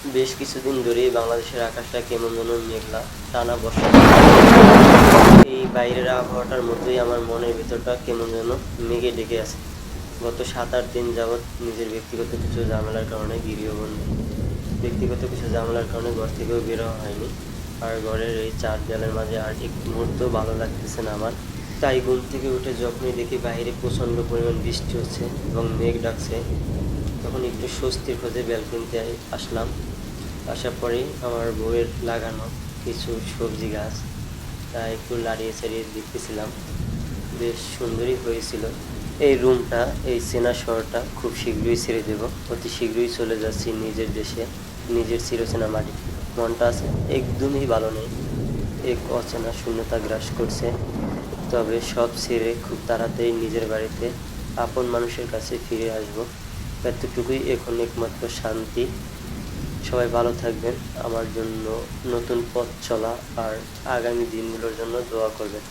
বেশ কিছুদিন ধরেই বাংলাদেশের আকাশটা কেমন যেন মেঘলা, টানা বর্ষা। এই বাইরের আবহাওয়াটার মতোই আমার মনের ভেতরটা কেমন যেন মেঘে ডেকে আছে। গত 7-8 দিন যাবৎ নিজের ব্যক্তিগত কিছু ঝামেলার কারণে গৃহবন্দী। ব্যক্তিগত কিছু ঝামেলার কারণে ঘর থেকেও বের হওয়া হয়নি। আর ঘরের এই 4 দেয়ালের মাঝে আর এক মুহূর্তও ভালো লাগতেছে না আমার। তাই ঘুম থেকে উঠে যখনই দেখি বাইরে প্রচণ্ড পরিমাণ বৃষ্টি হচ্ছে এবং মেঘ ডাকছে, তখন একটু স্বস্তির খোঁজে ব্যালকনিতে আসলাম। আসার পরেই আমার বউয়ের লাগানো কিছু সবজি গাছ তা একটু লাড়িয়ে চাড়িয়ে দেখতেছিলাম। বেশ সুন্দরই হয়েছিল। এই রুমটা, এই চেনা শহরটা খুব শীঘ্রই ছেড়ে দেব। অতি শীঘ্রই চলে যাচ্ছি নিজের দেশে, নিজের চিরচেনা মাটি। মনটা আছে একদমই ভালো নেই, এক অচেনা শূন্যতা গ্রাস করছে। তবে সব ছেড়ে খুব তাড়াতাড়ি নিজের বাড়িতে আপন মানুষের কাছে ফিরে আসব, এতটুকুই এখন একমাত্র শান্তি। সবাই ভালো থাকবেন, আমার জন্য নতুন পথ চলা আর আগামী দিনগুলোর জন্য দোয়া করবেন।